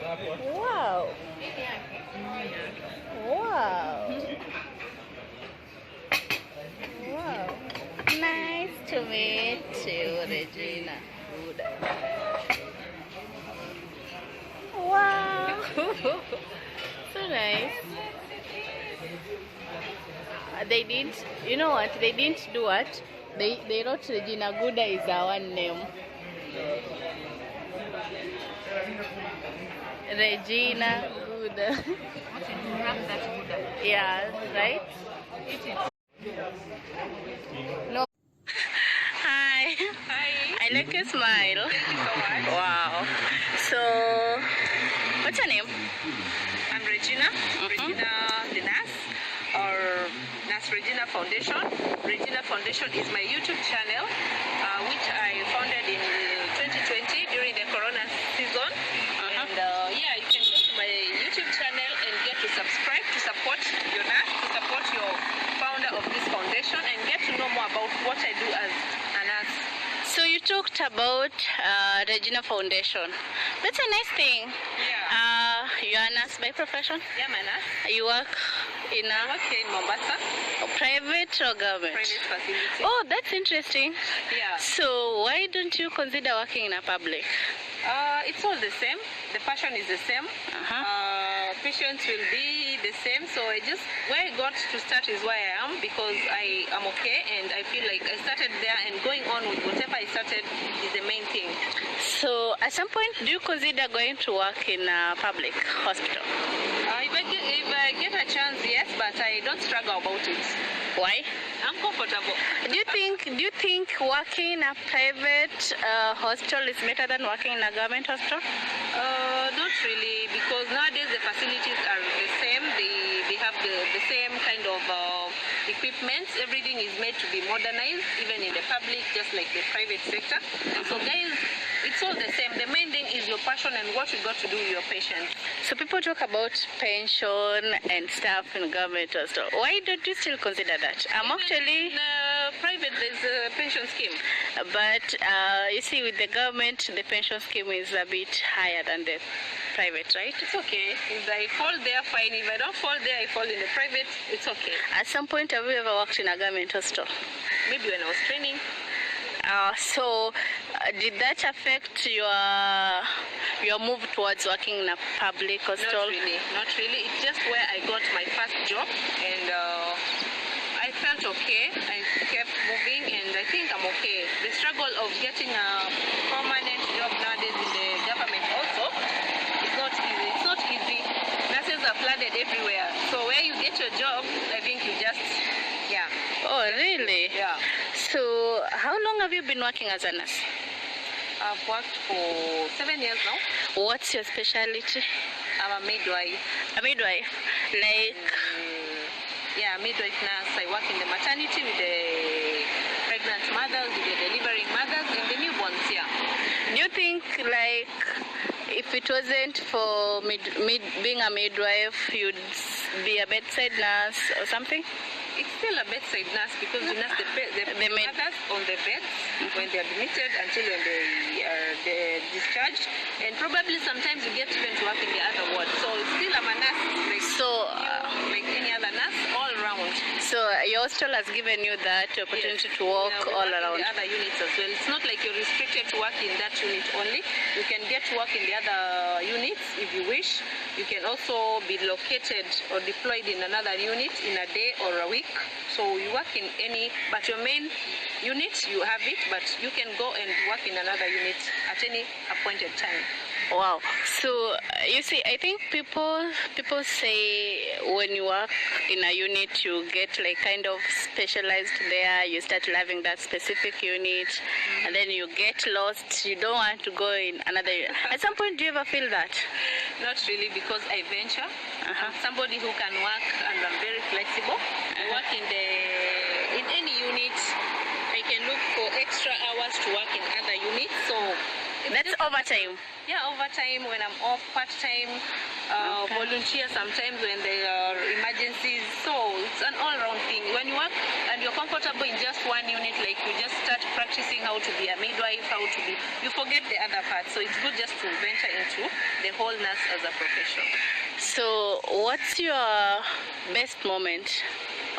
Wow. Wow. Wow. Nice to meet you, Regina. Guda. Wow. So nice. They didn't, you know what? They didn't do what? They wrote Regina Guda is our one name. Regina Guda. Yeah, right? No. Hi. Hi. I like your smile. Thank you so much. Wow. So, what's your name? I'm Regina. Regina the nurse, or Nurse Regina Foundation. Regina Foundation is my YouTube channel, which I founded in 2020 during the Corona season. And yeah, you can go to my YouTube channel and get to subscribe to support your nurse, to support your founder of this foundation, and get to know more about what I do as a nurse. So you talked about Regina Foundation. That's a nice thing. Yeah. You're a nurse by profession? Yeah, I'm a nurse. You work in I a work here in Mombasa, private or government? private facility. Oh, that's interesting. Yeah. So why don't you consider working in a public? It's all the same. The passion is the same. Patients will be the same. So where I got to start is where I am, because I am okay, and I feel like I started there, and going on with whatever I started is the main thing. So at some point, do you consider going to work in a public hospital? If I get a chance, yes, but I don't struggle about it. Why? I'm comfortable. Do you think working in a private hospital is better than working in a government hospital? Not really, because nowadays the facilities are the same. They have the same kind of equipment. Everything is made to be modernized, even in the public, just like the private sector. So guys, it's all the same. The main thing is your passion and what you got to do with your patients. So people talk about pension and stuff in government hospital. Why don't you still consider that? I'm actually... In private, there's a pension scheme. But you see, with the government, the pension scheme is a bit higher than the private, right? It's okay. If I fall there, fine. If I don't fall there, I fall in the private, it's okay. At some point, have you ever worked in a government hospital? Maybe when I was training. So did that affect your move towards working in a public hospital? Not really, not really. It's just where I got my first job, and I felt okay. I kept moving, and I think I'm okay. The struggle of getting a permanent job nowadays in the government also is not easy. It's not easy. Nurses are flooded everywhere. So where you get your job, I think you just, yeah. Oh, really? Yeah. So how long have you been working as a nurse? I've worked for 7 years now. What's your specialty? I'm a midwife. A midwife? Like... Yeah, midwife nurse. I work in the maternity with the pregnant mothers, with the delivering mothers, and the newborns, yeah. Do you think, like, if it wasn't for being a midwife, you'd be a bedside nurse or something? It's still a bedside nurse, because you nurse the mothers on the beds when they're admitted until when they're discharged, and probably sometimes you get even to work in the other ward. So still I'm a nurse, like any other nurse, all around. So your hospital has given you that opportunity to work all around. In the other units as well. It's not like you're restricted to work in that unit only. You can get to work in the other units if you wish. You can also be located or deployed in another unit in a day or a week. So you work in any, but your main unit, you have it, but you can go and work in another unit at any appointed time. Wow. So you see, I think people say when you work in a unit, you get like kind of specialized there. You start loving that specific unit, and then you get lost. You don't want to go in another unit. At some point, do you ever feel that? Not really, because I venture. I'm somebody who can work, and I'm very flexible. I work in any unit. I can look for extra hours to work in other units. So that's overtime. Yeah, overtime when I'm off, part-time, volunteer sometimes when there are emergencies. So it's an all-round thing. When you work and you're you're comfortable in just one unit, like you just start practicing how to be a midwife, how to be, you forget the other parts. So it's good just to venture into the whole nurse as a profession. So what's your best moment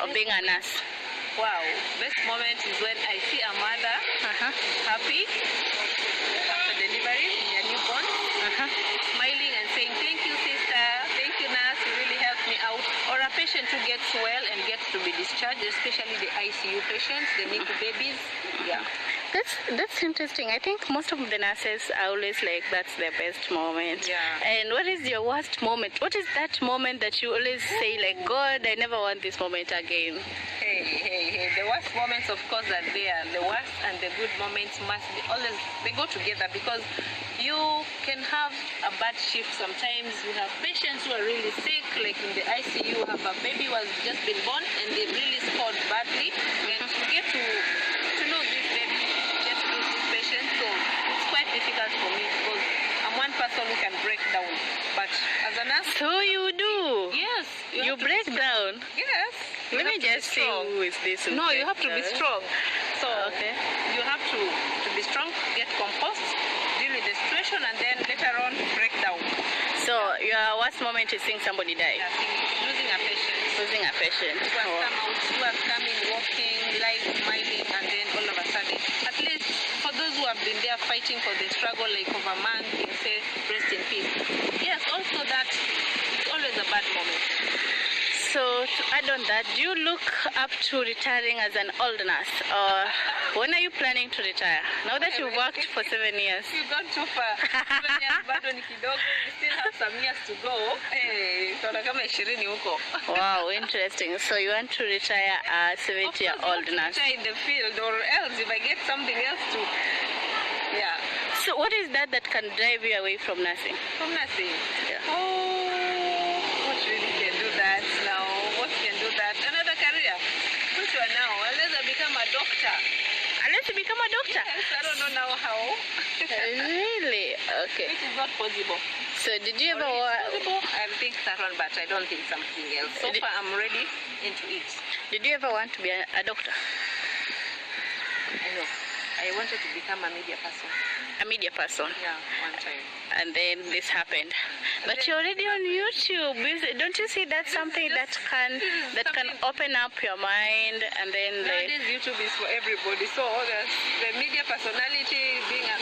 of being a nurse? Wow, best moment is when I see a mother happy after delivery in a newborn, smiling and saying, "Thank you, sister. Thank you, nurse. You really helped me out." Or a patient who gets well and gets to be discharged, especially the ICU patients, the NICU babies. Yeah. That's interesting. I think most of the nurses are always like that's their best moment. Yeah. And what is your worst moment? What is that moment that you always say like, God, I never want this moment again? Hey. The worst moments, of course, are there. The worst and the good moments must be always, they go together, because you can have a bad shift. Sometimes you have patients who are really sick, like in the ICU, have a baby who has just been born and they really scored badly. And you get to lose this baby, get to lose this patient. So it's quite difficult for me, because I'm one person who can break down. But as a nurse, So you do? yes, You have to break be strong. down? Yes. Let me just see who is this. who No, you breaks have to be down. strong. So Okay. you have to be strong, get composed, deal with the situation, and then later on break down. So your worst moment is seeing somebody die? Yeah, losing a patient. Losing a patient. Who has come out, who has come in walking, live, smiling, and then all of a sudden, at least for those who have been there fighting for the struggle like of a month, you say rest in peace. Yes, also that it's always a bad moment. So to add on that, do you look up to retiring as an old nurse? Or when are you planning to retire? Now that you've worked for 7 years. You've gone too far. 7 years bado ni kidogo. You still have some years to go. Hey, tuna kama 20 huko. Wow, interesting. So you want to retire a 70-year-old nurse? Retire in the field, or else if I get something else to, yeah. So what is that can drive you away from nursing? From nursing. Yeah. Oh, what really can do that now? What can do that? Another career. Which one now? Unless I become a doctor. Unless you become a doctor? Yes, I don't know now how. Really? Okay. Which is not possible. So did you ever Possible, I think that one, but I don't think something else. So far, I'm ready into it. Did you ever want to be a doctor? I know. I wanted to become a media person. A media person? Yeah, one time. And then this happened. But you're already on YouTube. Don't you see that's something that can open up your mind, and then Nowadays, YouTube is for everybody. So the media personality, being a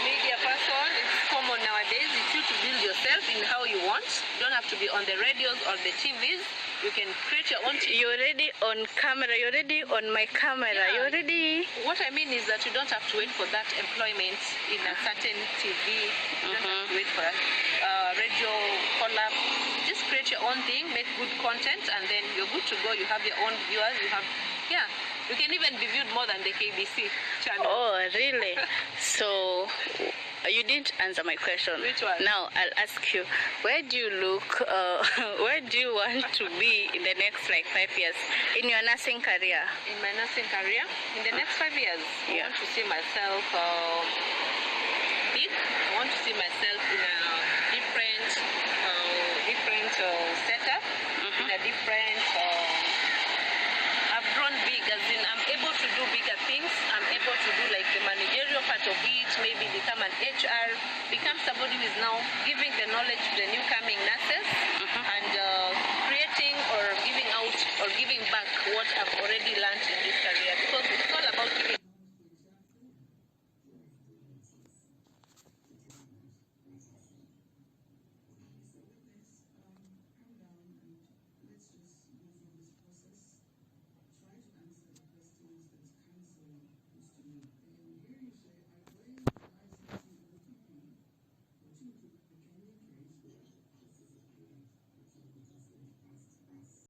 media person, it's common nowadays. It's you to build yourself in how you want. You don't have to be on the radios or the TVs. You can create your own TV. You're already on camera. You're already on my camera. Yeah. You're already... What I mean is that you don't have to wait for that employment in a certain TV. You don't have to wait for a radio call-up. Just create your own thing, make good content, and then you're good to go. You have your own viewers. You have, yeah. You can even be viewed more than the KBC channel. Oh, really? So... You didn't answer my question. Which one? Now I'll ask you, where do you look, where do you want to be in the next 5 years in your nursing career? In my nursing career, in the next 5 years, Yeah. I want to see myself big. I want to see myself in a different setup, in a different. I've grown big, as in I'm able to do bigger things. I'm able to do like the managerial part of it, maybe become an HR, become somebody who is now giving the knowledge to the new coming nurses, and creating or giving out or giving back what I've already learned in this career, because it's all about giving.